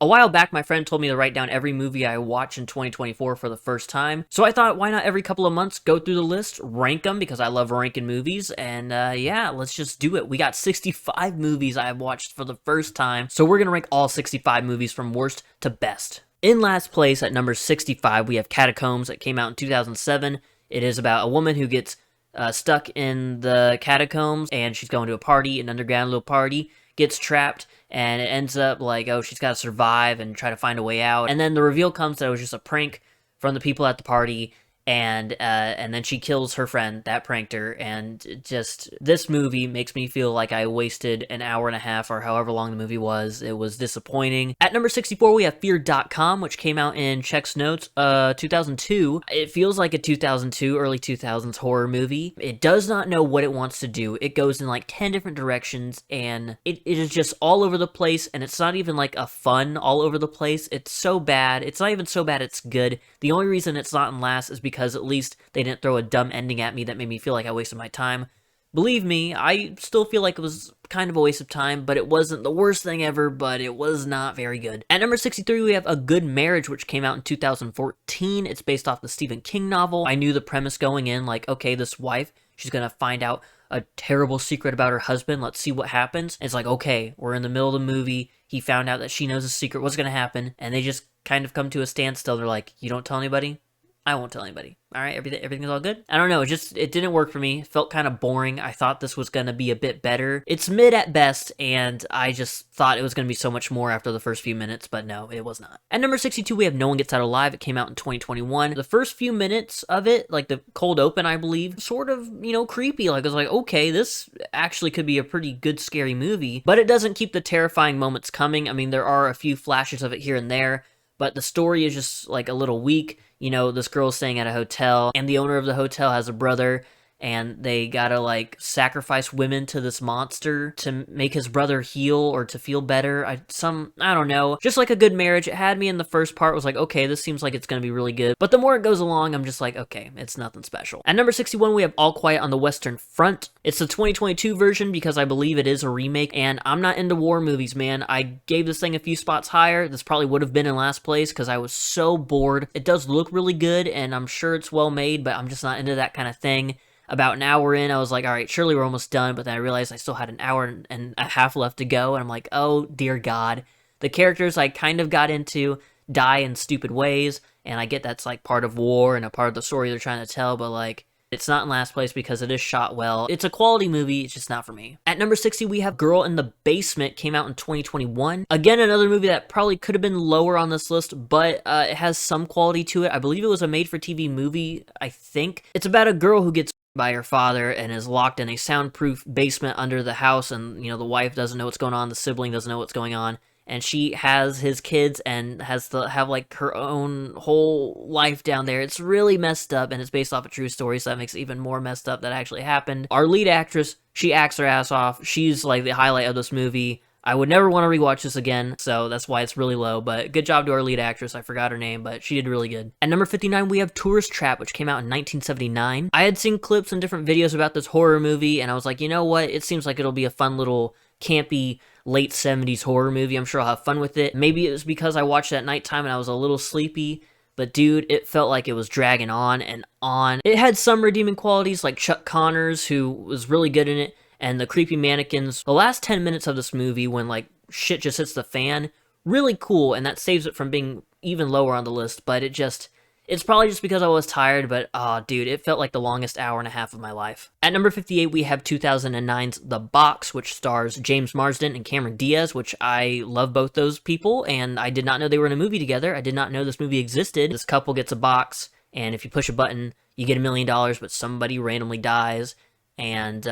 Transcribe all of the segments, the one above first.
A while back, my friend told me to write down every movie I watch in 2024 for the first time. So I thought, why not every couple of months go through the list, rank them, because I love ranking movies, and yeah, let's just do it. We got 65 movies I've watched for the first time, so we're gonna rank all 65 movies from worst to best. In last place, at number 65, we have Catacombs. That came out in 2007. It is about a woman who gets stuck in the catacombs, and she's going to a party, an underground little party, gets trapped, and it ends up like, oh, she's got to survive and try to find a way out. And then the reveal comes that it was just a prank from the people at the party, and then she kills her friend that pranked her. And just, this movie makes me feel like I wasted an hour and a half or however long the movie was. It was disappointing. At number 64, we have Fear.com, which came out in Check's Notes 2002. It feels like a 2002, early 2000s horror movie. It does not know what it wants to do. It goes in like 10 different directions, and it is just all over the place, and it's not even like a fun all over the place. It's so bad. It's not even so bad it's good. The only reason it's not in last is because at least they didn't throw a dumb ending at me that made me feel like I wasted my time. Believe me, I still feel like it was kind of a waste of time, but it wasn't the worst thing ever, but it was not very good. At number 63, we have A Good Marriage, which came out in 2014. It's based off the Stephen King novel. I knew the premise going in, like, okay, this wife, she's gonna find out a terrible secret about her husband. Let's see what happens. And it's like, okay, we're in the middle of the movie. He found out that she knows a secret. What's gonna happen? And they just kind of come to a standstill. They're like, you don't tell anybody? I won't tell anybody. All right, everything's all good? I don't know, it didn't work for me. It felt kind of boring. I thought this was going to be a bit better. It's mid at best, and I just thought it was going to be so much more after the first few minutes, but no, it was not. At number 62, we have No One Gets Out Alive. It came out in 2021. The first few minutes of it, like the cold open, I believe, sort of, creepy. Like, I was like, okay, this actually could be a pretty good, scary movie, but it doesn't keep the terrifying moments coming. I mean, there are a few flashes of it here and there, but the story is just like a little weak. This girl's staying at a hotel, and the owner of the hotel has a brother, and they gotta like sacrifice women to this monster to make his brother heal or to feel better. I don't know. Just like A Good Marriage, it had me in the first part, was like, okay, this seems like it's gonna be really good. But the more it goes along, I'm just like, okay, it's nothing special. At number 61, we have All Quiet on the Western Front. It's the 2022 version because I believe it is a remake, and I'm not into war movies, man. I gave this thing a few spots higher. This probably would have been in last place because I was so bored. It does look really good, and I'm sure it's well made, but I'm just not into that kind of thing. About an hour in, I was like, all right, surely we're almost done, but then I realized I still had an hour and a half left to go, and I'm like, oh, dear God. The characters I kind of got into die in stupid ways, and I get that's like part of war and a part of the story they're trying to tell, but like, it's not in last place because it is shot well. It's a quality movie, it's just not for me. At number 60, we have Girl in the Basement, came out in 2021. Again, another movie that probably could have been lower on this list, but it has some quality to it. I believe it was a made-for-TV movie, I think. It's about a girl who gets by her father and is locked in a soundproof basement under the house, and the wife doesn't know what's going on, the sibling doesn't know what's going on, and she has his kids and has to have like her own whole life down there. It's really messed up, and it's based off a true story, so that makes it even more messed up that actually happened. Our lead actress, she acts her ass off. She's like the highlight of this movie. I would never want to rewatch this again, so that's why it's really low, but good job to our lead actress. I forgot her name, but she did really good. At number 59, we have Tourist Trap, which came out in 1979. I had seen clips and different videos about this horror movie, and I was like, you know what? It seems like it'll be a fun little campy late 70s horror movie. I'm sure I'll have fun with it. Maybe it was because I watched it at nighttime and I was a little sleepy, but dude, it felt like it was dragging on and on. It had some redeeming qualities, like Chuck Connors, who was really good in it, and the creepy mannequins. The last 10 minutes of this movie, when like shit just hits the fan, really cool, and that saves it from being even lower on the list, but it's probably just because I was tired, but dude, it felt like the longest hour and a half of my life. At number 58, we have 2009's The Box, which stars James Marsden and Cameron Diaz, which I love both those people, and I did not know they were in a movie together. I did not know this movie existed. This couple gets a box, and if you push a button, you get $1 million, but somebody randomly dies. And,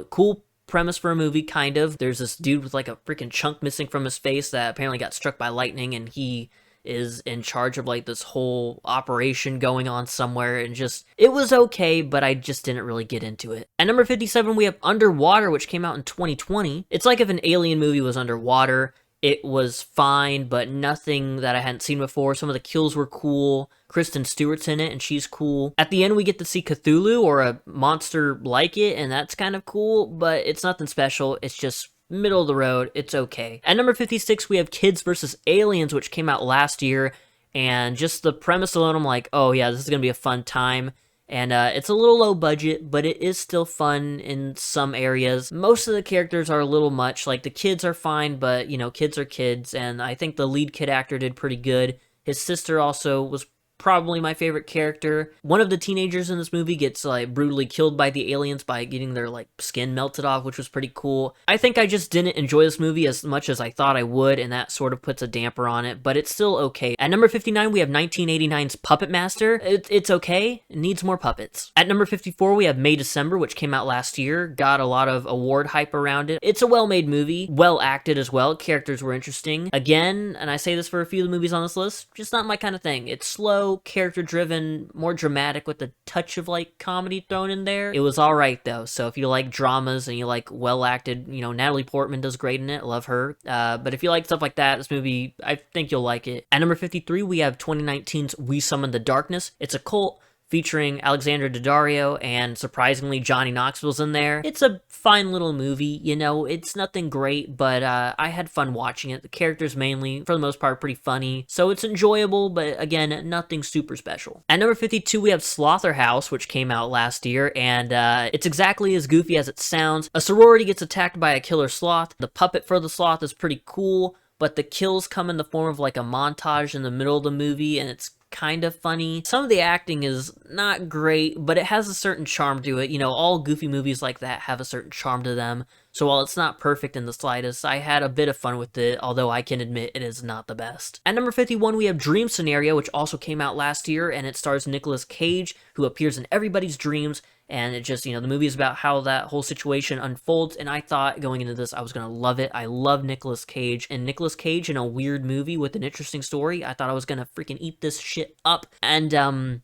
cool premise for a movie, kind of. There's this dude with like a freaking chunk missing from his face that apparently got struck by lightning, and he is in charge of like this whole operation going on somewhere, and it was okay, but I just didn't really get into it. At number 57, we have Underwater, which came out in 2020. It's like if an alien movie was underwater. It was fine, but nothing that I hadn't seen before. Some of the kills were cool. Kristen Stewart's in it, and she's cool. At the end, we get to see Cthulhu, or a monster like it, and that's kind of cool, but it's nothing special. It's just middle of the road. It's okay. At number 56, we have Kids vs. Aliens, which came out last year. And just the premise alone, I'm like, oh yeah, this is going to be a fun time. And it's a little low budget, but it is still fun in some areas. Most of the characters are a little much. Like, the kids are fine, but, you know, kids are kids. And I think the lead kid actor did pretty good. His sister also was probably my favorite character. One of the teenagers in this movie gets like brutally killed by the aliens by getting their like skin melted off, which was pretty cool. I think I just didn't enjoy this movie as much as I thought I would, and that sort of puts a damper on it, but it's still okay. At number 59, we have 1989's Puppet Master. It's okay. It needs more puppets. At number 54, we have May December, which came out last year. Got a lot of award hype around it. It's a well-made movie, well acted as well. Characters were interesting. Again, and I say this for a few of the movies on this list, just not my kind of thing. It's slow, character driven, more dramatic with a touch of like comedy thrown in there. It was alright though, so if you like dramas and you like well acted, you know, Natalie Portman does great in it, love her. But if you like stuff like that, this movie, I think you'll like it. At number 53, we have 2019's We Summon the Darkness. It's a cult featuring Alexandra Daddario, and surprisingly Johnny Knoxville's in there. It's a fine little movie, you know, it's nothing great, but I had fun watching it. The characters mainly, for the most part, pretty funny, so it's enjoyable, but again, nothing super special. At number 52, we have Slotherhouse, which came out last year, and it's exactly as goofy as it sounds. A sorority gets attacked by a killer sloth. The puppet for the sloth is pretty cool, but the kills come in the form of like a montage in the middle of the movie, and it's kind of funny. Some of the acting is not great, but it has a certain charm to it. You know, all goofy movies like that have a certain charm to them. So while it's not perfect in the slightest, I had a bit of fun with it, although I can admit it is not the best. At number 51, we have Dream Scenario, which also came out last year, and it stars Nicolas Cage, who appears in everybody's dreams. And it just, you know, the movie is about how that whole situation unfolds, and I thought going into this I was going to love it. I love Nicolas Cage, and Nicolas Cage in a weird movie with an interesting story, I thought I was going to freaking eat this shit up, and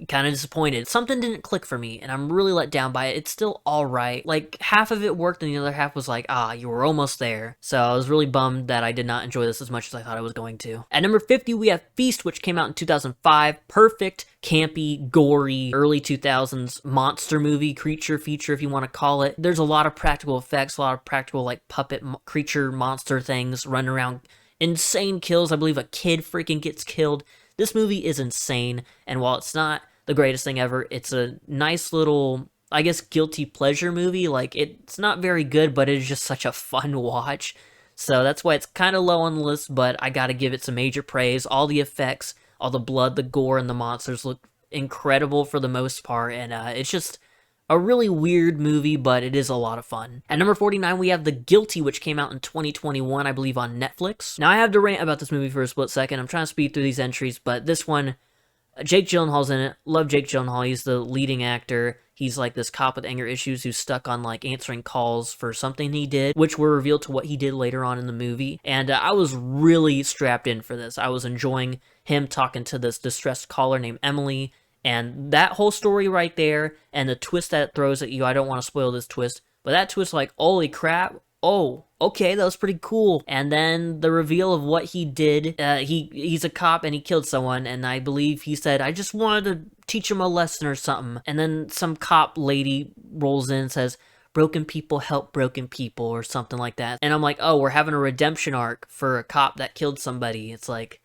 kind of disappointed. Something didn't click for me, and I'm really let down by it. It's still alright. Like, half of it worked, and the other half was like, you were almost there. So I was really bummed that I did not enjoy this as much as I thought I was going to. At number 50, we have Feast, which came out in 2005. Perfect, campy, gory, early 2000s monster movie, creature feature, if you want to call it. There's a lot of practical effects, a lot of practical, like, puppet creature monster things running around. Insane kills. I believe a kid freaking gets killed. This movie is insane, and while it's not the greatest thing ever, it's a nice little, I guess, guilty pleasure movie. Like, it's not very good, but it is just such a fun watch. So that's why it's kind of low on the list, but I gotta give it some major praise. All the effects, all the blood, the gore, and the monsters look incredible for the most part, and it's just a really weird movie, but it is a lot of fun. At number 49, we have The Guilty, which came out in 2021, I believe, on Netflix. Now, I have to rant about this movie for a split second. I'm trying to speed through these entries, but this one, Jake Gyllenhaal's in it. Love Jake Gyllenhaal. He's the leading actor. He's like this cop with anger issues who's stuck on like answering calls for something he did, which were revealed to what he did later on in the movie. And I was really strapped in for this. I was enjoying him talking to this distressed caller named Emily. And that whole story right there, and the twist that it throws at you, I don't want to spoil this twist, but that twist, like, holy crap, oh, okay, that was pretty cool. And then the reveal of what he did, he's a cop and he killed someone, and I believe he said, I just wanted to teach him a lesson or something. And then some cop lady rolls in and says, broken people help broken people, or something like that. And I'm like, oh, we're having a redemption arc for a cop that killed somebody. It's like,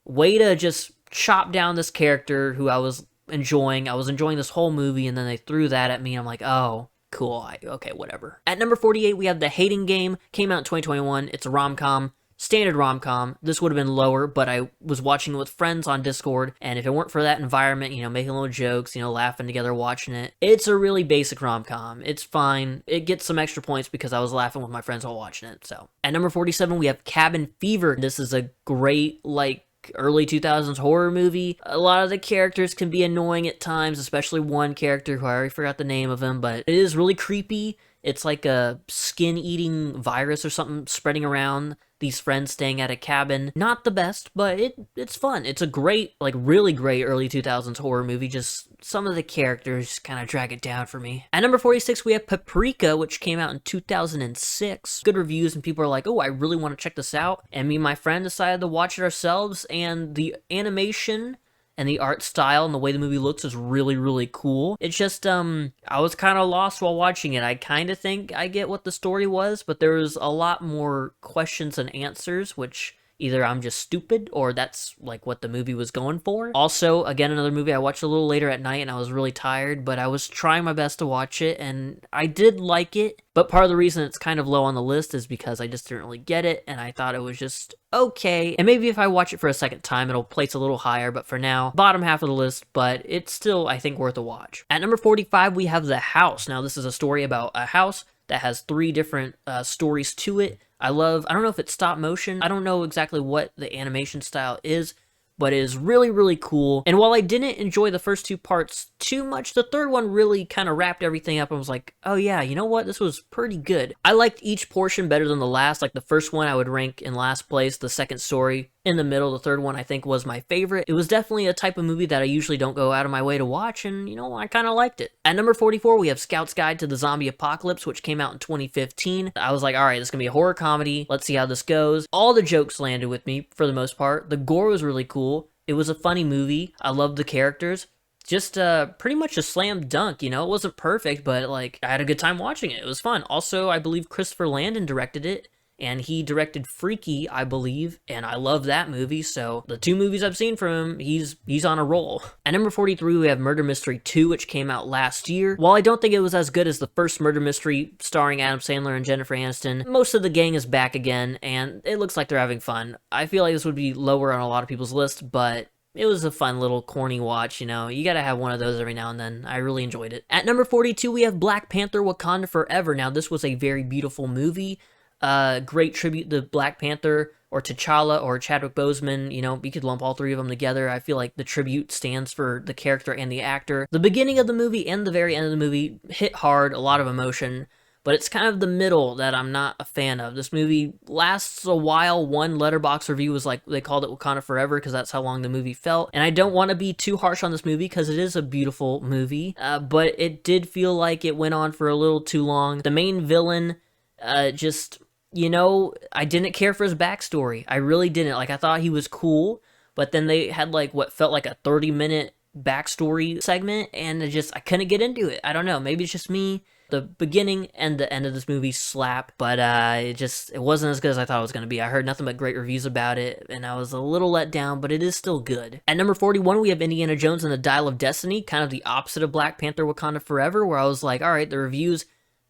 way to just chop down this character who I was enjoying. I was enjoying this whole movie, and then they threw that at me, and I'm like, oh, cool, okay, whatever. At number 48, we have The Hating Game. Came out in 2021. It's a rom-com. Standard rom-com. This would have been lower, but I was watching it with friends on Discord, and if it weren't for that environment, you know, making little jokes, you know, laughing together, watching it, it's a really basic rom-com. It's fine. It gets some extra points because I was laughing with my friends while watching it, so. At number 47, we have Cabin Fever. This is a great, like, early 2000s horror movie. A lot of the characters can be annoying at times, especially one character who I already forgot the name of him, but it is really creepy. It's like a skin-eating virus or something spreading around these friends staying at a cabin. Not the best, but it's fun. It's a great, like really great early 2000s horror movie. Just some of the characters kind of drag it down for me. At number 46, we have Paprika, which came out in 2006. Good reviews, and people are like, oh, I really want to check this out. And me and my friend decided to watch it ourselves, and the animation and the art style and the way the movie looks is really, really cool. It's just, I was kind of lost while watching it. I kind of think I get what the story was, but there was a lot more questions and answers, which either I'm just stupid or that's like what the movie was going for. Also, again, another movie I watched a little later at night and I was really tired, but I was trying my best to watch it and I did like it. But part of the reason it's kind of low on the list is because I just didn't really get it and I thought it was just okay. And maybe if I watch it for a second time, it'll place a little higher, but for now, bottom half of the list, but it's still, I think, worth a watch. At number 45, we have The House. Now, this is a story about a house that has 3 different stories to it. I don't know if it's stop motion. I don't know exactly what the animation style is, but it is really, really cool. And while I didn't enjoy the first 2 parts too much, the third one really kind of wrapped everything up and was like, oh yeah, you know what? This was pretty good. I liked each portion better than the last. Like the first one I would rank in last place, the second story in the middle, the third one I think was my favorite. It was definitely a type of movie that I usually don't go out of my way to watch, and you know, I kind of liked it. At number 44, we have Scout's Guide to the Zombie Apocalypse, which came out in 2015. I was like, alright, this is gonna be a horror comedy. Let's see how this goes. All the jokes landed with me for the most part. The gore was really cool. It was a funny movie. I loved the characters. Just pretty much a slam dunk, you know? It wasn't perfect, but like I had a good time watching it. It was fun. Also, I believe Christopher Landon directed it, and he directed Freaky, I believe, and I love that movie, so the 2 movies I've seen from him, he's on a roll. At number 43, we have Murder Mystery 2, which came out last year. While I don't think it was as good as the first Murder Mystery starring Adam Sandler and Jennifer Aniston, most of the gang is back again, and it looks like they're having fun. I feel like this would be lower on a lot of people's list, but it was a fun little corny watch, you know. You gotta have one of those every now and then. I really enjoyed it. At number 42, we have Black Panther: Wakanda Forever. Now, this was a very beautiful movie. Great tribute to Black Panther or T'Challa or Chadwick Boseman. You know, you could lump all 3 of them together. I feel like the tribute stands for the character and the actor. The beginning of the movie and the very end of the movie hit hard, a lot of emotion, but it's kind of the middle that I'm not a fan of. This movie lasts a while. One Letterboxd review was like, they called it Wakanda Forever because that's how long the movie felt. And I don't want to be too harsh on this movie because it is a beautiful movie, but it did feel like it went on for a little too long. The main villain, you know, I didn't care for his backstory. I really didn't. Like, I thought he was cool, but then they had like what felt like a 30-minute backstory segment, and I couldn't get into it. I don't know. Maybe it's just me. The beginning and the end of this movie slap, but it wasn't as good as I thought it was going to be. I heard nothing but great reviews about it, and I was a little let down, but it is still good. At number 41, we have Indiana Jones and the Dial of Destiny, kind of the opposite of Black Panther: Wakanda Forever, where I was like, alright, the reviews,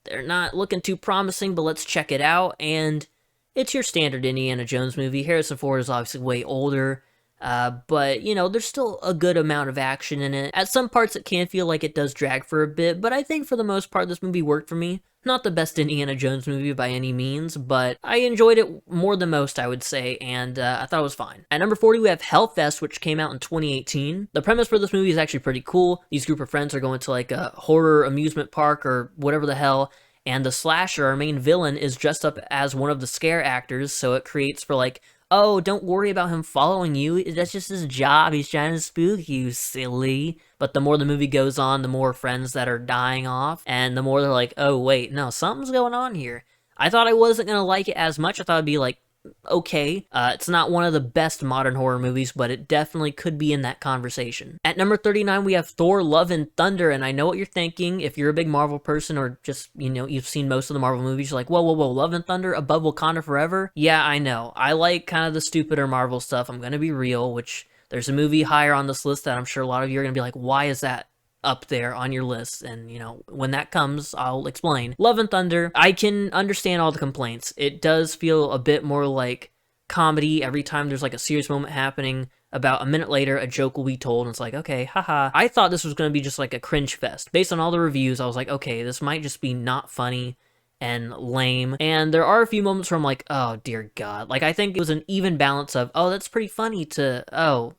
they're not looking too promising, but let's check it out, and it's your standard Indiana Jones movie. Harrison Ford is obviously way older, but, you know, there's still a good amount of action in it. At some parts, it can feel like it does drag for a bit, but I think for the most part, this movie worked for me. Not the best Indiana Jones movie by any means, but I enjoyed it more than most, I would say, and I thought it was fine. At number 40, we have Hellfest, which came out in 2018. The premise for this movie is actually pretty cool. These group of friends are going to like a horror amusement park or whatever the hell, and the slasher, our main villain, is dressed up as one of the scare actors, so it creates for like, oh, don't worry about him following you. That's just his job. He's trying to spook you, silly. But the more the movie goes on, the more friends that are dying off, and the more they're like, oh, wait, no, something's going on here. I thought I wasn't going to like it as much. I thought it'd be like, okay. It's not one of the best modern horror movies, but it definitely could be in that conversation. At number 39, we have Thor: Love and Thunder, and I know what you're thinking. If you're a big Marvel person or just, you know, you've seen most of the Marvel movies, you're like, whoa, whoa, whoa, Love and Thunder above Wakanda Forever? Yeah, I know. I like kind of the stupider Marvel stuff. I'm gonna be real, which there's a movie higher on this list that I'm sure a lot of you are gonna be like, why is that up there on your list? And, you know, when that comes, I'll explain. Love and Thunder, I can understand all the complaints. It does feel a bit more like comedy. Every time there's like a serious moment happening, about a minute later, a joke will be told, and it's like, okay, haha. I thought this was going to be just like a cringe fest. Based on all the reviews, I was like, okay, this might just be not funny and lame. And there are a few moments where I'm like, oh, dear God. Like, I think it was an even balance of, oh, that's pretty funny, to, oh,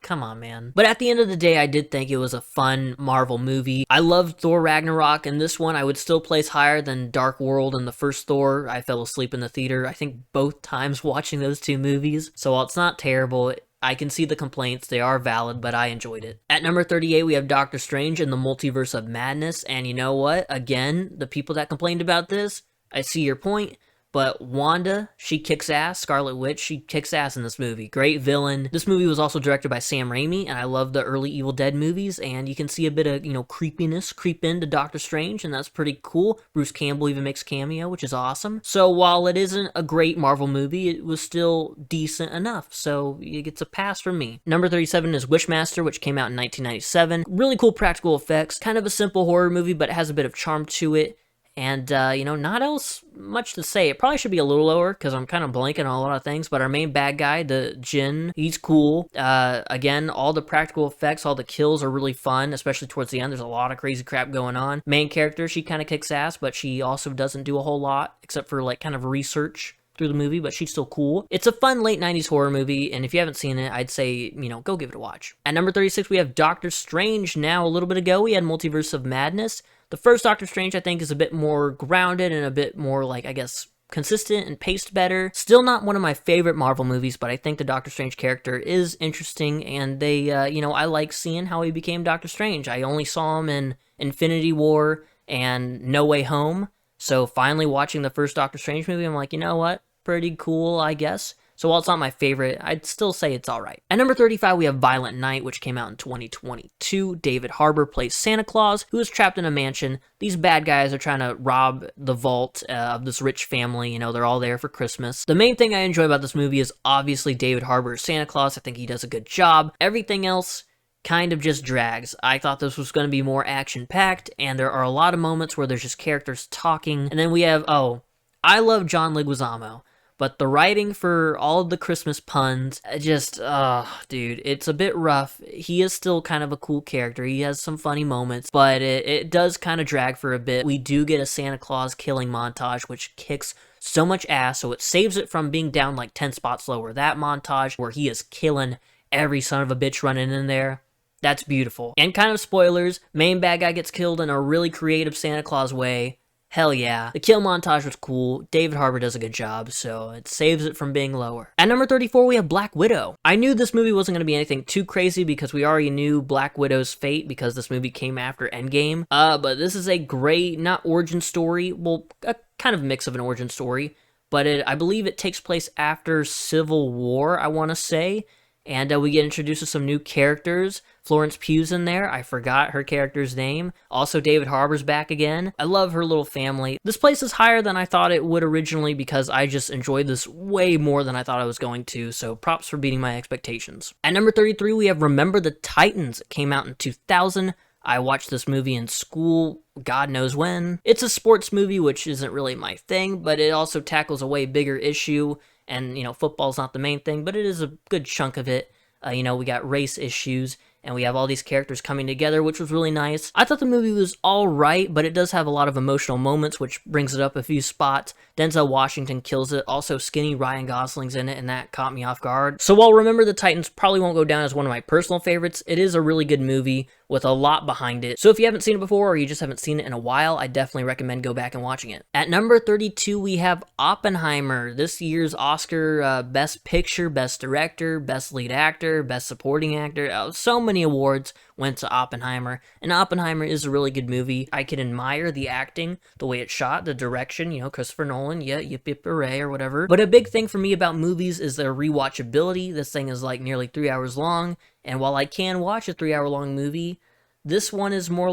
come on, man. But at the end of the day, I did think it was a fun Marvel movie. I loved Thor Ragnarok, and this one I would still place higher than Dark World and the first Thor. I fell asleep in the theater, I think both times watching those 2 movies. So while it's not terrible, I can see the complaints, they are valid, but I enjoyed it. At number 38, we have Doctor Strange and the Multiverse of Madness, and you know what? Again, the people that complained about this, I see your point, But Wanda, she kicks ass. Scarlet Witch, she kicks ass in this movie. Great villain. This movie was also directed by Sam Raimi, and I love the early Evil Dead movies, and you can see a bit of, creepiness creep into Doctor Strange, and that's pretty cool. Bruce Campbell even makes a cameo, which is awesome. So while it isn't a great Marvel movie, it was still decent enough, so it gets a pass from me. Number 37 is Wishmaster, which came out in 1997. Really cool practical effects. Kind of a simple horror movie, but it has a bit of charm to it. And, not else much to say. It probably should be a little lower because I'm kind of blanking on a lot of things. But our main bad guy, the Jinn, he's cool. Again, all the practical effects, all the kills are really fun, especially towards the end. There's a lot of crazy crap going on. Main character, she kind of kicks ass, but she also doesn't do a whole lot except for, kind of research through the movie, but she's still cool. It's a fun late 90s horror movie, and if you haven't seen it, I'd say, go give it a watch. At number 36, we have Doctor Strange. Now, a little bit ago, we had Multiverse of Madness. The first Doctor Strange, I think, is a bit more grounded and a bit more, consistent and paced better. Still not one of my favorite Marvel movies, but I think the Doctor Strange character is interesting, and they, I like seeing how he became Doctor Strange. I only saw him in Infinity War and No Way Home, so finally watching the first Doctor Strange movie, I'm like, you know what? Pretty cool, I guess. So while it's not my favorite, I'd still say it's alright. At number 35, we have Violent Night, which came out in 2022. David Harbour plays Santa Claus, who is trapped in a mansion. These bad guys are trying to rob the vault of this rich family. They're all there for Christmas. The main thing I enjoy about this movie is obviously David Harbour as Santa Claus. I think he does a good job. Everything else kind of just drags. I thought this was going to be more action-packed, and there are a lot of moments where there's just characters talking. And then we have, I love John Leguizamo. But the writing for all of the Christmas puns, dude, it's a bit rough. He is still kind of a cool character. He has some funny moments, but it does kind of drag for a bit. We do get a Santa Claus killing montage, which kicks so much ass, so it saves it from being down 10 spots lower. That montage where he is killing every son of a bitch running in there, that's beautiful. And kind of spoilers, main bad guy gets killed in a really creative Santa Claus way. Hell yeah. The kill montage was cool. David Harbour does a good job, so it saves it from being lower. At number 34, we have Black Widow. I knew this movie wasn't going to be anything too crazy because we already knew Black Widow's fate because this movie came after Endgame. But this is a great, not origin story, well, a kind of mix of an origin story, but I believe it takes place after Civil War, I want to say. And we get introduced to some new characters. Florence Pugh's in there. I forgot her character's name. Also, David Harbour's back again. I love her little family. This place is higher than I thought it would originally because I just enjoyed this way more than I thought I was going to, so props for beating my expectations. At number 33, we have Remember the Titans. It came out in 2000. I watched this movie in school, God knows when. It's a sports movie, which isn't really my thing, but it also tackles a way bigger issue. And, football's not the main thing, but it is a good chunk of it. We got race issues, and we have all these characters coming together, which was really nice. I thought the movie was alright, but it does have a lot of emotional moments, which brings it up a few spots. Denzel Washington kills it. Also, skinny Ryan Gosling's in it, and that caught me off guard. So while Remember the Titans probably won't go down as one of my personal favorites, it is a really good movie with a lot behind it. So if you haven't seen it before, or you just haven't seen it in a while, I definitely recommend go back and watching it. At number 32, we have Oppenheimer. This year's Oscar Best Picture, Best Director, Best Lead Actor, Best Supporting Actor. So many awards went to Oppenheimer, and Oppenheimer is a really good movie. I can admire the acting, the way it's shot, the direction, Christopher Nolan, yeah, yip yip hooray or whatever. But a big thing for me about movies is their rewatchability. This thing is nearly 3 hours long, and while I can watch a 3 hour long movie, this one is more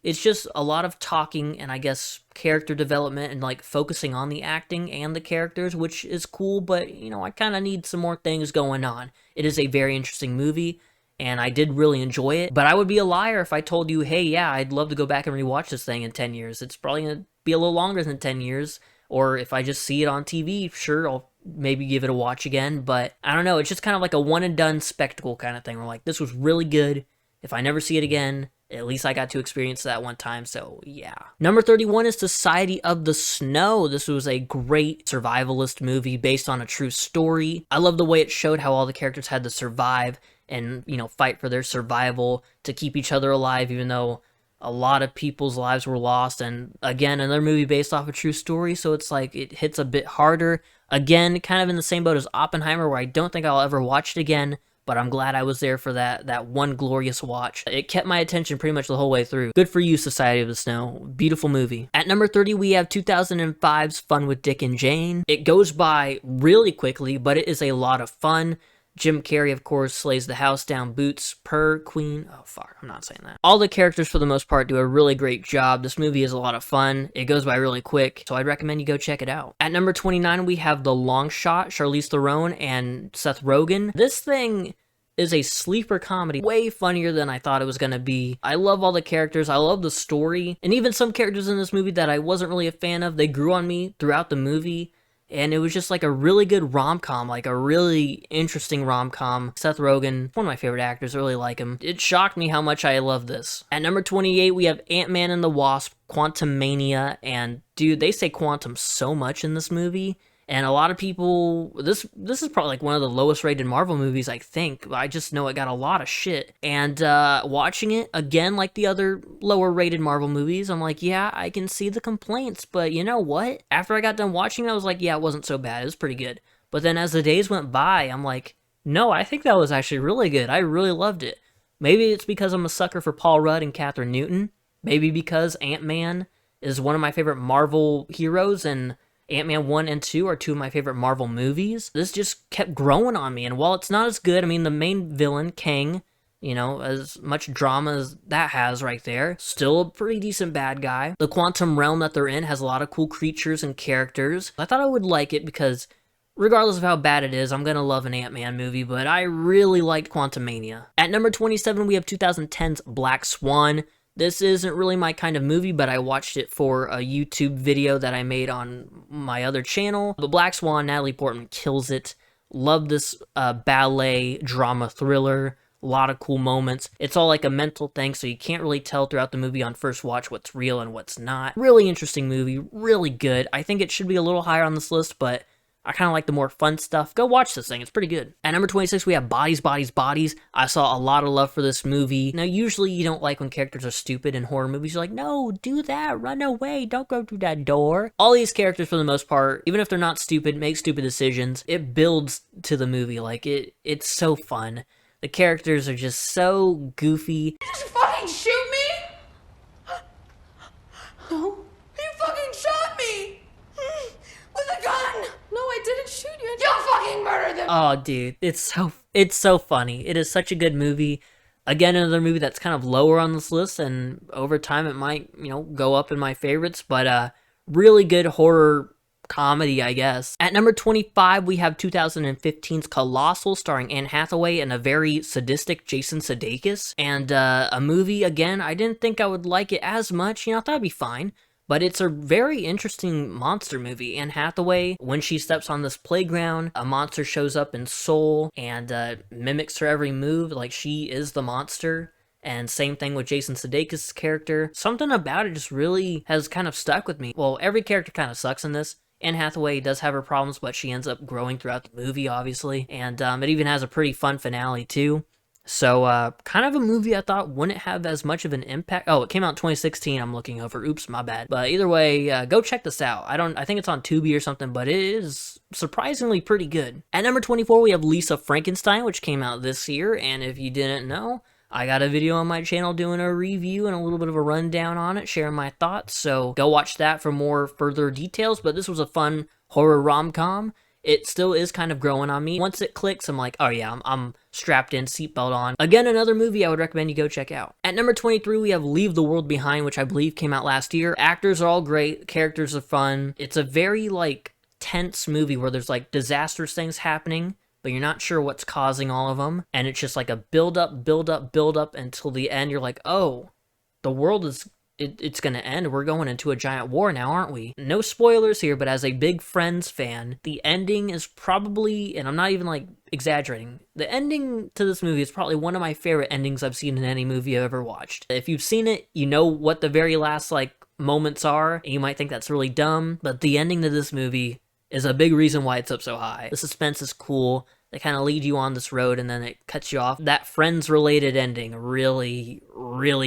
it's just a lot of talking and I guess character development and focusing on the acting and the characters, which is cool, but I kind of need some more things going on. It is a very interesting movie, and I did really enjoy it, but I would be a liar if I told you, hey, yeah, I'd love to go back and rewatch this thing in 10 years. It's probably going to be a little longer than 10 years, or if I just see it on TV, sure, I'll maybe give it a watch again, but I don't know, it's just kind of like a one-and-done spectacle kind of thing, where this was really good. If I never see it again, at least I got to experience that one time, so yeah. Number 31 is Society of the Snow. This was a great survivalist movie based on a true story. I love the way it showed how all the characters had to survive and, fight for their survival to keep each other alive, even though a lot of people's lives were lost. And again, another movie based off a true story, so it's it hits a bit harder. Again, kind of in the same boat as Oppenheimer, where I don't think I'll ever watch it again, but I'm glad I was there for that one glorious watch. It kept my attention pretty much the whole way through. Good for you, Society of the Snow. Beautiful movie. At number 30, we have 2005's Fun with Dick and Jane. It goes by really quickly, but it is a lot of fun. Jim Carrey, of course, slays the house down, boots per queen. Oh, fuck, I'm not saying that. All the characters, for the most part, do a really great job. This movie is a lot of fun. It goes by really quick, so I'd recommend you go check it out. At number 29, we have The Long Shot, Charlize Theron and Seth Rogen. This thing is a sleeper comedy, way funnier than I thought it was gonna be. I love all the characters, I love the story, and even some characters in this movie that I wasn't really a fan of, they grew on me throughout the movie. And it was just like a really good rom-com, like a really interesting rom-com. Seth Rogen, one of my favorite actors, I really like him. It shocked me how much I love this. At number 28, we have Ant-Man and the Wasp, Quantumania, and dude, they say quantum so much in this movie. And a lot of people, this is probably like one of the lowest rated Marvel movies, I think. I just know it got a lot of shit. And watching it, again, like the other lower rated Marvel movies, I'm like, yeah, I can see the complaints. But you know what? After I got done watching it, I was like, yeah, it wasn't so bad. It was pretty good. But then as the days went by, I'm like, no, I think that was actually really good. I really loved it. Maybe it's because I'm a sucker for Paul Rudd and Katherine Newton. Maybe because Ant-Man is one of my favorite Marvel heroes, and Ant-Man 1 and 2 are two of my favorite Marvel movies. This just kept growing on me, and while it's not as good, I mean, the main villain, Kang, you know, as much drama as that has right there, still a pretty decent bad guy. The quantum realm that they're in has a lot of cool creatures and characters. I thought I would like it because regardless of how bad it is, I'm gonna love an Ant-Man movie, but I really liked Quantumania. At number 27, we have 2010's Black Swan. This isn't really my kind of movie, but I watched it for a YouTube video that I made on my other channel. But Black Swan, Natalie Portman kills it. Love this ballet drama thriller. A lot of cool moments. It's all like a mental thing, so you can't really tell throughout the movie on first watch what's real and what's not. Really interesting movie, really good. I think it should be a little higher on this list, but I kind of like the more fun stuff. Go watch this thing. It's pretty good. At number 26, we have Bodies, Bodies, Bodies. I saw a lot of love for this movie. Now, usually you don't like when characters are stupid in horror movies. You're like, no, do that. Run away. Don't go through that door. All these characters, for the most part, even if they're not stupid, make stupid decisions. It builds to the movie. Like, it's so fun. The characters are just so goofy. You just fucking shoot me? No. You fucking shot me! With a gun! No, I didn't shoot you. You fucking murdered them! Oh, dude, it's so funny. It is such a good movie. Again, another movie that's kind of lower on this list, and over time it might, you know, go up in my favorites, but really good horror comedy, I guess. At number 25, we have 2015's Colossal, starring Anne Hathaway and a very sadistic Jason Sudeikis. And a movie, again, I didn't think I would like it as much. You know, I thought it'd be fine. But it's a very interesting monster movie. Anne Hathaway, when she steps on this playground, a monster shows up in Seoul and mimics her every move, like she is the monster. And same thing with Jason Sudeikis' character. Something about it just really has kind of stuck with me. Well, every character kind of sucks in this. Anne Hathaway does have her problems, but she ends up growing throughout the movie, obviously. And it even has a pretty fun finale, too. So, kind of a movie I thought wouldn't have as much of an impact. Oh, it came out in 2016, I'm looking over. Oops, my bad. But either way, go check this out. I think it's on Tubi or something, but it is surprisingly pretty good. At number 24, we have Lisa Frankenstein, which came out this year. And if you didn't know, I got a video on my channel doing a review and a little bit of a rundown on it, sharing my thoughts. So go watch that for more further details. But this was a fun horror rom-com. It still is kind of growing on me. Once it clicks, I'm like, oh yeah, I'm strapped in, seatbelt on. Again, another movie I would recommend you go check out. At number 23, we have Leave the World Behind, which I believe came out last year. Actors are all great. Characters are fun. It's a very, like, tense movie where there's, like, disastrous things happening, but you're not sure what's causing all of them. And it's just like a build up, build up, build up until the end. You're like, oh, the world is... It's gonna end. We're going into a giant war now, aren't we? No spoilers here, but as a big Friends fan, the ending is probably, and I'm not even like exaggerating, the ending to this movie is probably one of my favorite endings I've seen in any movie I've ever watched. If you've seen it, you know what the very last like moments are, and you might think that's really dumb, but the ending to this movie is a big reason why it's up so high. The suspense is cool. They kind of lead you on this road and then it cuts you off. That Friends-related ending really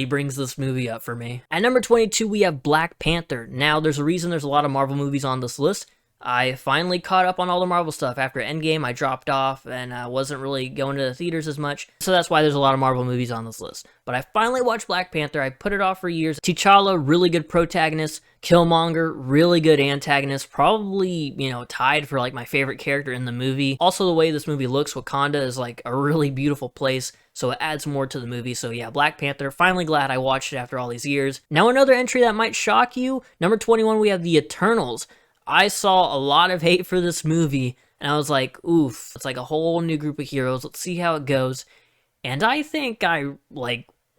brings this movie up for me. At number 22, we have Black Panther. Now, there's a reason there's a lot of Marvel movies on this list. I finally caught up on all the Marvel stuff. After Endgame, I dropped off and I wasn't really going to the theaters as much. So that's why there's a lot of Marvel movies on this list. But I finally watched Black Panther. I put it off for years. T'Challa, really good protagonist. Killmonger, really good antagonist. Probably, tied for like my favorite character in the movie. Also, the way this movie looks, Wakanda is like a really beautiful place. So it adds more to the movie. So yeah, Black Panther. Finally glad I watched it after all these years. Now another entry that might shock you. Number 21, we have The Eternals. I saw a lot of hate for this movie, and I was like, oof, it's like a whole new group of heroes. Let's see how it goes. And I think I,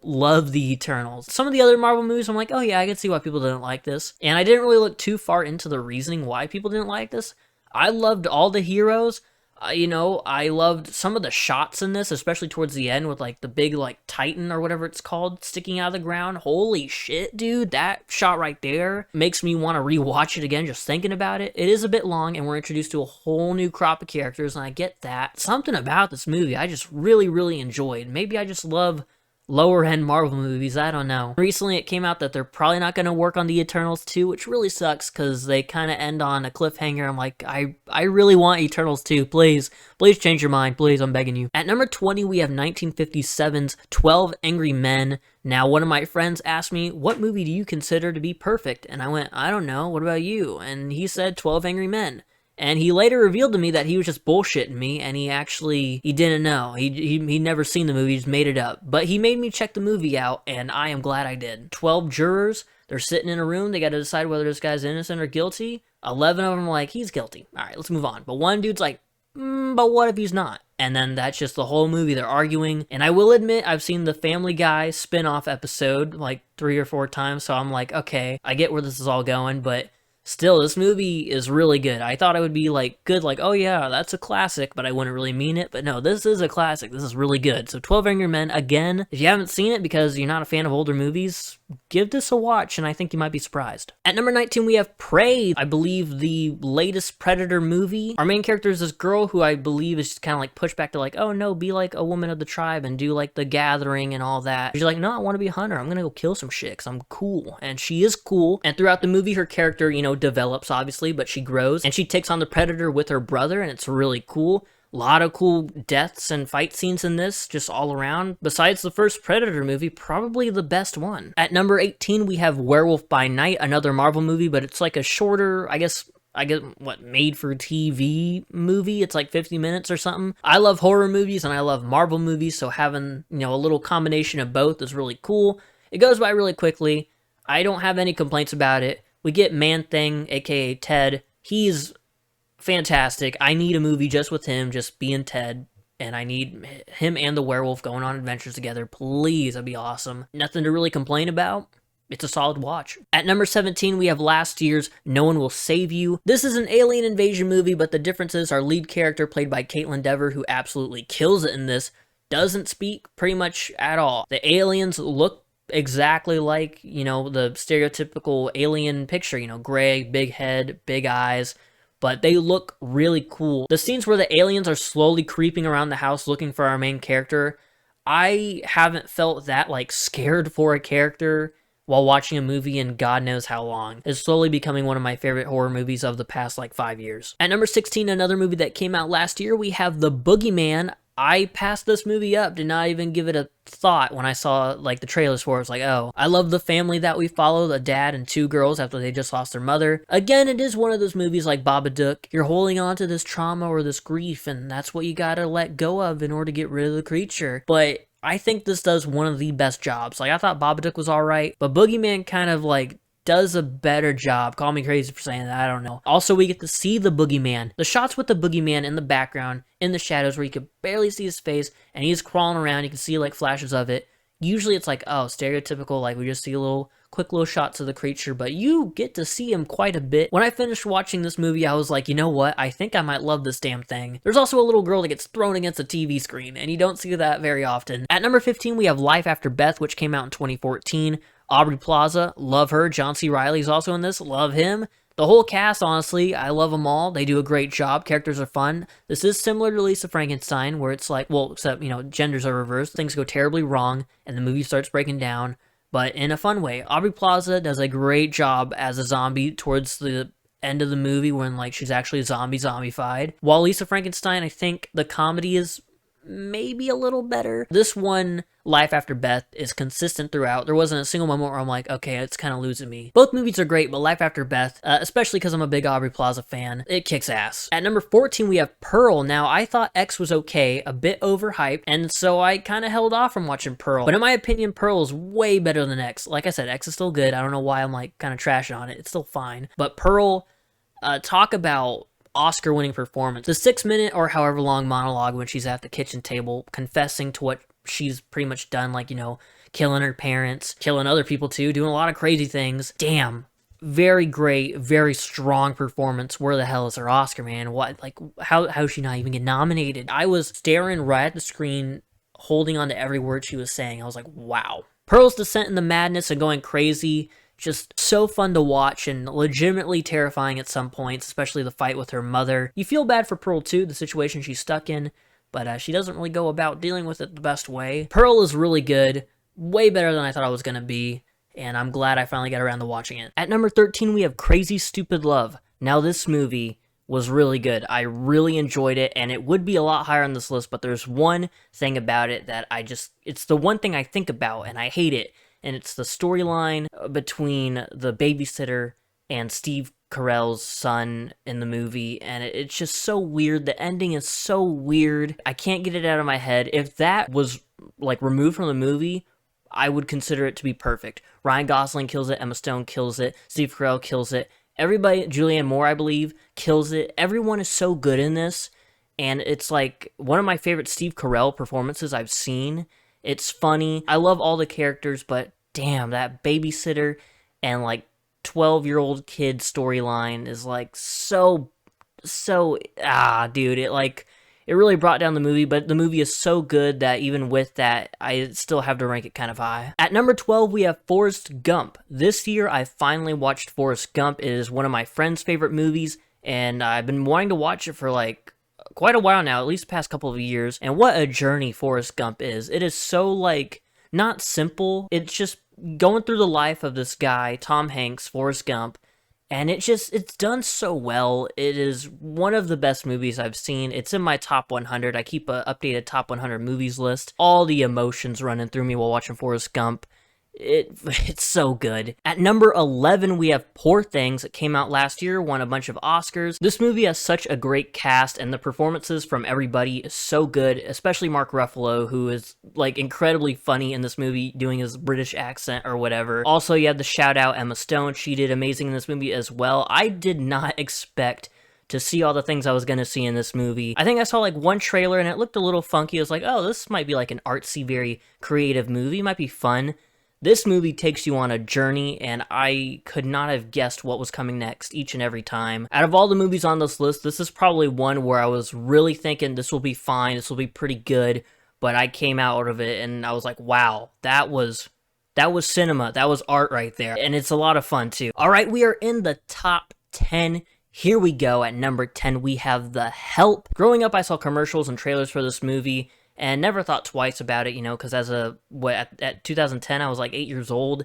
love The Eternals. Some of the other Marvel movies, I'm like, oh yeah, I can see why people didn't like this. And I didn't really look too far into the reasoning why people didn't like this. I loved all the heroes. I loved some of the shots in this, especially towards the end with the big Titan or whatever it's called sticking out of the ground. Holy shit, dude, that shot right there makes me want to rewatch it again just thinking about it. It is a bit long and we're introduced to a whole new crop of characters and I get that. Something about this movie I just really, really enjoyed. Maybe I just love lower end Marvel movies, I don't know. Recently it came out that they're probably not going to work on The Eternals 2, which really sucks because they kind of end on a cliffhanger. I'm like, I really want Eternals 2, please change your mind, please, I'm begging you. At number 20 we have 1957's 12 Angry Men. Now one of my friends asked me, what movie do you consider to be perfect? And I went, I don't know, what about you? And he said 12 Angry Men. And he later revealed to me that he was just bullshitting me, and he didn't know. He'd never seen the movie, he just made it up. But he made me check the movie out, and I am glad I did. 12 jurors, they're sitting in a room, they gotta decide whether this guy's innocent or guilty. 11 of them are like, he's guilty. Alright, let's move on. But one dude's like, but what if he's not? And then that's just the whole movie, they're arguing. And I will admit, I've seen the Family Guy spin-off episode 3 or 4 times, so I'm like, okay, I get where this is all going, but still, this movie is really good. I thought it would be good, oh yeah, that's a classic, but I wouldn't really mean it. But no, this is a classic. This is really good. So 12 Angry Men, again, if you haven't seen it because you're not a fan of older movies, give this a watch, and I think you might be surprised. At number 19, we have Prey, I believe the latest Predator movie. Our main character is this girl who I believe is just kind of pushed back to oh no, be a woman of the tribe and do the gathering and all that. She's like, no, I want to be a hunter. I'm gonna go kill some shit because I'm cool. And she is cool. And throughout the movie, her character, develops obviously, but she grows and she takes on the Predator with her brother, and it's really cool. A lot of cool deaths and fight scenes in this, just all around. Besides the first Predator movie, probably the best one. At number 18, we have Werewolf by Night, another Marvel movie, but it's a shorter, I guess, made for TV movie. It's 50 minutes or something. I love horror movies and I love Marvel movies, so having, a little combination of both is really cool. It goes by really quickly. I don't have any complaints about it. We get Man-Thing, aka Ted. He's fantastic. I need a movie just with him, just being Ted, and I need him and the werewolf going on adventures together. Please, that'd be awesome. Nothing to really complain about. It's a solid watch. At number 17, we have last year's No One Will Save You. This is an alien invasion movie, but the difference is our lead character, played by Caitlin Dever, who absolutely kills it in this, doesn't speak pretty much at all. The aliens look exactly like, the stereotypical alien picture, gray, big head, big eyes, but they look really cool. The scenes where the aliens are slowly creeping around the house looking for our main character, I haven't felt that scared for a character while watching a movie in God knows how long. It's slowly becoming one of my favorite horror movies of the past 5 years. At number 16, another movie that came out last year, we have The Boogeyman. I passed this movie up, did not even give it a thought when I saw the trailers for it. It's oh, I love the family that we follow, the dad and 2 girls after they just lost their mother. Again, it is one of those movies like Babadook. You're holding on to this trauma or this grief, and that's what you gotta let go of in order to get rid of the creature. But I think this does one of the best jobs. I thought Babadook was alright, but Boogeyman kind of does a better job. Call me crazy for saying that, I don't know. Also, we get to see the Boogeyman. The shots with the Boogeyman in the background, in the shadows, where you can barely see his face, and he's crawling around, you can see flashes of it. Usually it's oh, stereotypical, we just see quick little shots of the creature, but you get to see him quite a bit. When I finished watching this movie, I was like, you know what, I think I might love this damn thing. There's also a little girl that gets thrown against a TV screen, and you don't see that very often. At number 15, we have Life After Beth, which came out in 2014. Aubrey Plaza, love her. John C. Reilly's also in this, love him. The whole cast, honestly, I love them all. They do a great job. Characters are fun. This is similar to Lisa Frankenstein, where it's well, except, genders are reversed. Things go terribly wrong, and the movie starts breaking down, but in a fun way. Aubrey Plaza does a great job as a zombie towards the end of the movie when like she's actually zombified. While Lisa Frankenstein, I think the comedy is maybe a little better. This one, Life After Beth, is consistent throughout. There wasn't a single moment where I'm like, okay, it's kind of losing me. Both movies are great, but Life After Beth, especially because I'm a big Aubrey Plaza fan, it kicks ass. At number 14, we have Pearl. Now, I thought X was okay, a bit overhyped, and so I kind of held off from watching Pearl. But in my opinion, Pearl is way better than X. Like I said, X is still good. I don't know why I'm like kind of trashing on it. It's still fine. But Pearl, talk about Oscar-winning performance. The 6-minute or however long monologue when she's at the kitchen table confessing to what she's pretty much done, like, you know, killing her parents, killing other people too, doing a lot of crazy things. Damn. Very great, very strong performance. Where the hell is her Oscar, man? What, like, how she not even get nominated? I was staring right at the screen, holding on to every word she was saying. I was like, wow. Pearl's descent into madness and going crazy, just so fun to watch and legitimately terrifying at some points, especially the fight with her mother. You feel bad for Pearl too, the situation she's stuck in, but she doesn't really go about dealing with it the best way. Pearl is really good, way better than I thought it was going to be, and I'm glad I finally got around to watching it. At number 13, we have Crazy Stupid Love. Now this movie was really good. I really enjoyed it, and it would be a lot higher on this list, but there's one thing about it that it's the one thing I think about, and I hate it. And it's the storyline between the babysitter and Steve Carell's son in the movie, and it's just so weird. The ending is so weird. I can't get it out of my head. If that was, like, removed from the movie, I would consider it to be perfect. Ryan Gosling kills it, Emma Stone kills it, Steve Carell kills it. Everybody, Julianne Moore, I believe, kills it. Everyone is so good in this, and it's, like, one of my favorite Steve Carell performances I've seen. It's funny. I love all the characters, but damn, that babysitter and like 12-year-old kid storyline is like so dude, it really brought down the movie, but the movie is so good that even with that, I still have to rank it kind of high. At number 12, we have Forrest Gump. This year, I finally watched Forrest Gump. It is one of my friend's favorite movies, and I've been wanting to watch it for like quite a while now, at least the past couple of years, and what a journey Forrest Gump is. It is so, like, not simple. It's just going through the life of this guy, Tom Hanks, Forrest Gump, and it's done so well. It is one of the best movies I've seen. It's in my top 100. I keep an updated top 100 movies list. All the emotions running through me while watching Forrest Gump. It's so good. At number 11, we have Poor Things. It came out last year, won a bunch of Oscars. This movie has such a great cast, and the performances from everybody is so good, especially Mark Ruffalo, who is, like, incredibly funny in this movie, doing his British accent or whatever. Also, you have the shout-out Emma Stone. She did amazing in this movie as well. I did not expect to see all the things I was going to see in this movie. I think I saw, like, one trailer, and it looked a little funky. I was like, oh, this might be, like, an artsy, very creative movie. It might be fun. This movie takes you on a journey, and I could not have guessed what was coming next each and every time. Out of all the movies on this list, this is probably one where I was really thinking this will be fine, this will be pretty good, but I came out of it and I was like, wow, that was cinema, that was art right there, and it's a lot of fun too. Alright, we are in the top 10. Here we go. At number 10, we have The Help. Growing up, I saw commercials and trailers for this movie, and never thought twice about it, you know, because at 2010, I was like 8 years old,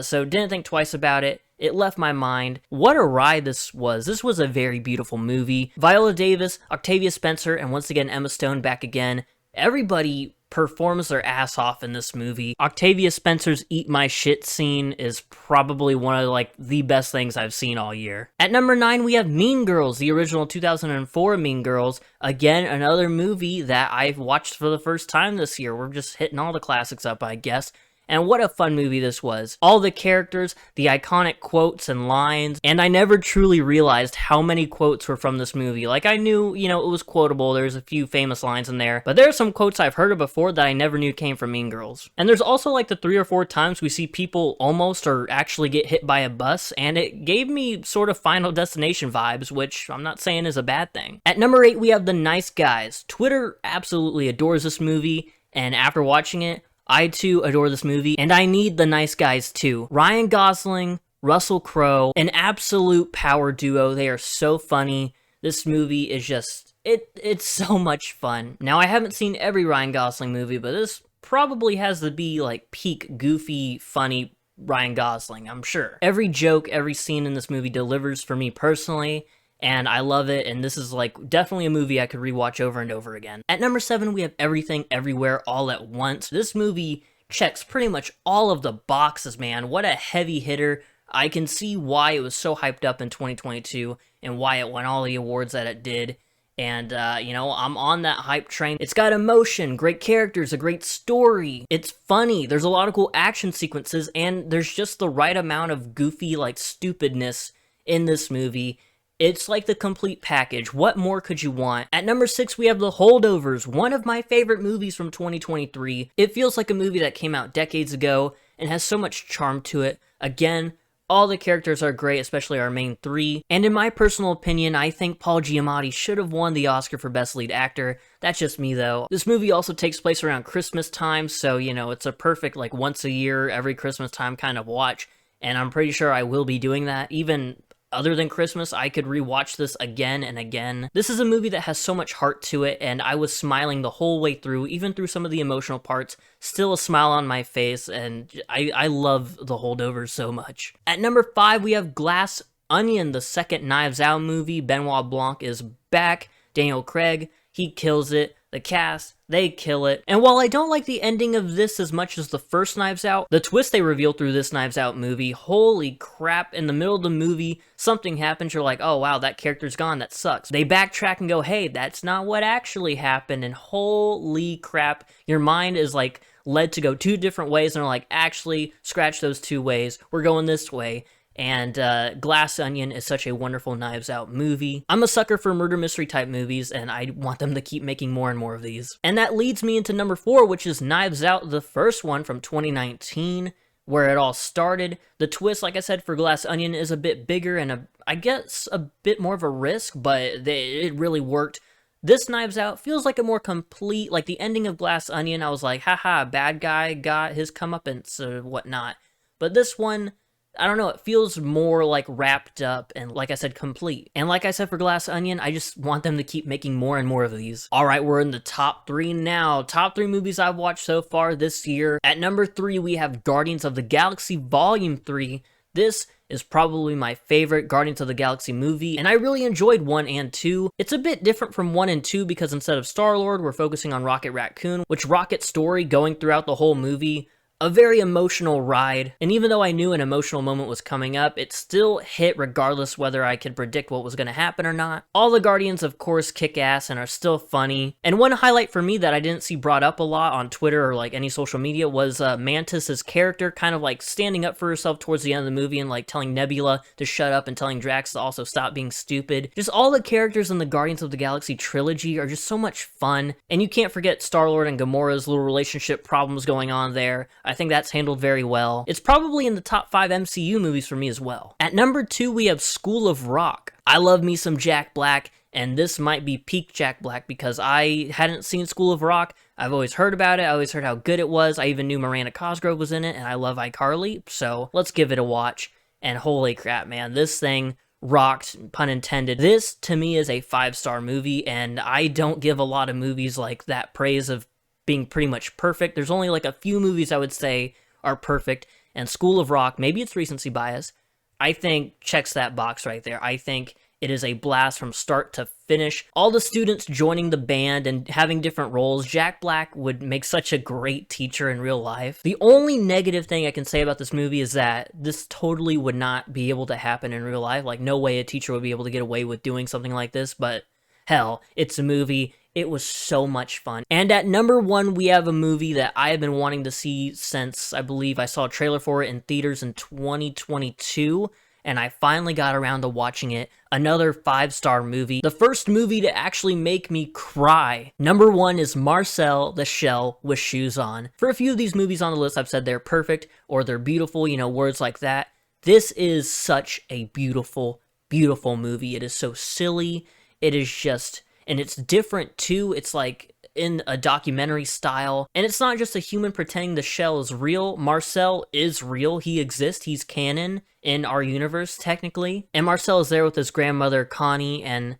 so didn't think twice about it. It left my mind. What a ride this was. This was a very beautiful movie. Viola Davis, Octavia Spencer, and once again, Emma Stone back again. Everybody performs their ass off in this movie. Octavia Spencer's Eat My Shit scene is probably one of, like, the best things I've seen all year. At number 9, we have Mean Girls, the original 2004 Mean Girls. Again, another movie that I've watched for the first time this year. We're just hitting all the classics up, I guess. And what a fun movie this was. All the characters, the iconic quotes and lines, and I never truly realized how many quotes were from this movie. Like, I knew, you know, it was quotable, there's a few famous lines in there, but there are some quotes I've heard of before that I never knew came from Mean Girls. And there's also, like, the 3 or 4 times we see people almost or actually get hit by a bus, and it gave me sort of Final Destination vibes, which I'm not saying is a bad thing. At number 8, we have The Nice Guys. Twitter absolutely adores this movie, and after watching it, I too adore this movie, and I need The Nice Guys too. Ryan Gosling, Russell Crowe, an absolute power duo. They are so funny. This movie is just, it's so much fun. Now, I haven't seen every Ryan Gosling movie, but this probably has to be like peak goofy, funny Ryan Gosling, I'm sure. Every joke, every scene in this movie delivers for me personally, and I love it, and this is like definitely a movie I could rewatch over and over again. At number 7, we have Everything Everywhere All at Once. This movie checks pretty much all of the boxes, man. What a heavy hitter. I can see why it was so hyped up in 2022 and why it won all the awards that it did. And, I'm on that hype train. It's got emotion, great characters, a great story. It's funny. There's a lot of cool action sequences, and there's just the right amount of goofy, like, stupidness in this movie. It's like the complete package. What more could you want? At number 6, we have The Holdovers, one of my favorite movies from 2023. It feels like a movie that came out decades ago and has so much charm to it. Again, all the characters are great, especially our main three. And in my personal opinion, I think Paul Giamatti should have won the Oscar for Best Lead Actor. That's just me, though. This movie also takes place around Christmas time, so, it's a perfect, like, once a year, every Christmas time kind of watch. And I'm pretty sure I will be doing that. Even other than Christmas, I could rewatch this again and again. This is a movie that has so much heart to it, and I was smiling the whole way through, even through some of the emotional parts. Still a smile on my face, and I love The Holdovers so much. At number 5, we have Glass Onion, the second Knives Out movie. Benoit Blanc is back. Daniel Craig, he kills it. The cast, they kill it. And while I don't like the ending of this as much as the first Knives Out, the twist they reveal through this Knives Out movie, holy crap, in the middle of the movie, something happens, you're like, oh wow, that character's gone, that sucks. They backtrack and go, hey, that's not what actually happened, and holy crap, your mind is like led to go 2 different ways, and they're like, actually, scratch those 2 ways, we're going this way. And Glass Onion is such a wonderful Knives Out movie. I'm a sucker for murder mystery type movies, and I want them to keep making more and more of these. And that leads me into number 4, which is Knives Out, the first one from 2019, where it all started. The twist, like I said, for Glass Onion is a bit bigger and I guess a bit more of a risk, but it really worked. This Knives Out feels like a more complete, like the ending of Glass Onion, I was like, haha, bad guy got his comeuppance or whatnot. But this one, I don't know, it feels more like wrapped up and, like I said, complete. And like I said for Glass Onion, I just want them to keep making more and more of these. Alright, we're in the top 3 now. Top 3 movies I've watched so far this year. At number 3, we have Guardians of the Galaxy Volume 3. This is probably my favorite Guardians of the Galaxy movie, and I really enjoyed 1 and 2. It's a bit different from 1 and 2 because instead of Star-Lord, we're focusing on Rocket Raccoon, which Rocket's story going throughout the whole movie, a very emotional ride, and even though I knew an emotional moment was coming up, it still hit regardless whether I could predict what was going to happen or not. All the Guardians, of course, kick ass and are still funny, and one highlight for me that I didn't see brought up a lot on Twitter or like any social media was Mantis's character kind of like standing up for herself towards the end of the movie and like telling Nebula to shut up and telling Drax to also stop being stupid. Just all the characters in the Guardians of the Galaxy trilogy are just so much fun, and you can't forget Star-Lord and Gamora's little relationship problems going on there. I think that's handled very well. It's probably in the top 5 MCU movies for me as well. At number 2, we have School of Rock. I love me some Jack Black, and this might be peak Jack Black because I hadn't seen School of Rock. I've always heard about it. I always heard how good it was. I even knew Miranda Cosgrove was in it, and I love iCarly, so let's give it a watch. And holy crap, man, this thing rocked, pun intended. This, to me, is a 5-star movie, and I don't give a lot of movies like that praise of being pretty much perfect. There's only like a few movies I would say are perfect, and School of Rock, maybe it's recency bias, I think checks that box right there. I think it is a blast from start to finish. All the students joining the band and having different roles. Jack Black would make such a great teacher in real life. The only negative thing I can say about this movie is that this totally would not be able to happen in real life. Like, no way a teacher would be able to get away with doing something like this, but hell, it's a movie. It was so much fun. And at number 1, we have a movie that I have been wanting to see since, I believe I saw a trailer for it in theaters in 2022, and I finally got around to watching it. Another 5-star movie. The first movie to actually make me cry. Number 1 is Marcel the Shell with Shoes On. For a few of these movies on the list, I've said they're perfect, or they're beautiful, words like that. This is such a beautiful, beautiful movie. It is so silly. It is just... and it's different too. It's like in a documentary style. And it's not just a human pretending the shell is real. Marcel is real. He exists. He's canon in our universe, technically. And Marcel is there with his grandmother, Connie, and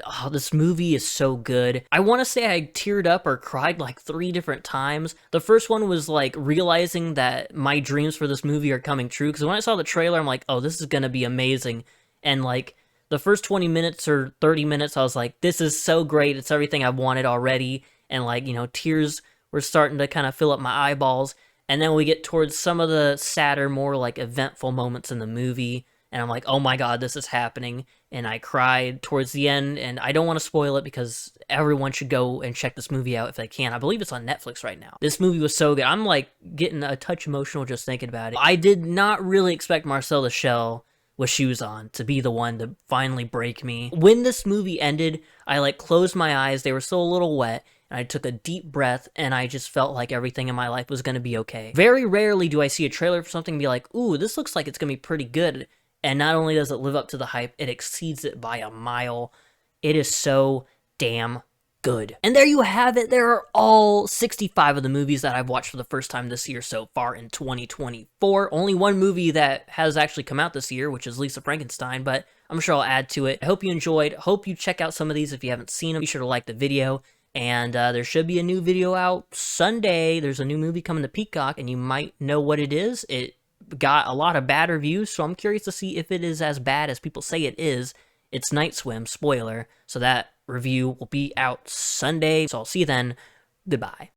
Oh, this movie is so good. I want to say I teared up or cried like 3 different times. The first one was like realizing that my dreams for this movie are coming true, because when I saw the trailer, I'm like, oh, this is gonna be amazing. And like the first 20 minutes or 30 minutes, I was like, this is so great. It's everything I've wanted already. And like, tears were starting to kind of fill up my eyeballs. And then we get towards some of the sadder, more like eventful moments in the movie. And I'm like, oh my god, this is happening. And I cried towards the end, and I don't want to spoil it because everyone should go and check this movie out if they can. I believe it's on Netflix right now. This movie was so good. I'm like getting a touch emotional just thinking about it. I did not really expect Marcel the Shell with shoes on to be the one to finally break me. When this movie ended, I like closed my eyes. They were still a little wet. And I took a deep breath, and I just felt like everything in my life was going to be okay. Very rarely do I see a trailer for something and be like, ooh, this looks like it's going to be pretty good. And not only does it live up to the hype, it exceeds it by a mile. It is so damn good. And there you have it. There are all 65 of the movies that I've watched for the first time this year so far in 2024. Only one movie that has actually come out this year, which is Lisa Frankenstein, but I'm sure I'll add to it. I hope you enjoyed. Hope you check out some of these if you haven't seen them. Be sure to like the video. And there should be a new video out Sunday. There's a new movie coming to Peacock, and you might know what it is. It got a lot of bad reviews, so I'm curious to see if it is as bad as people say it is. It's Night Swim, spoiler, so that review will be out Sunday, so I'll see you then. Goodbye.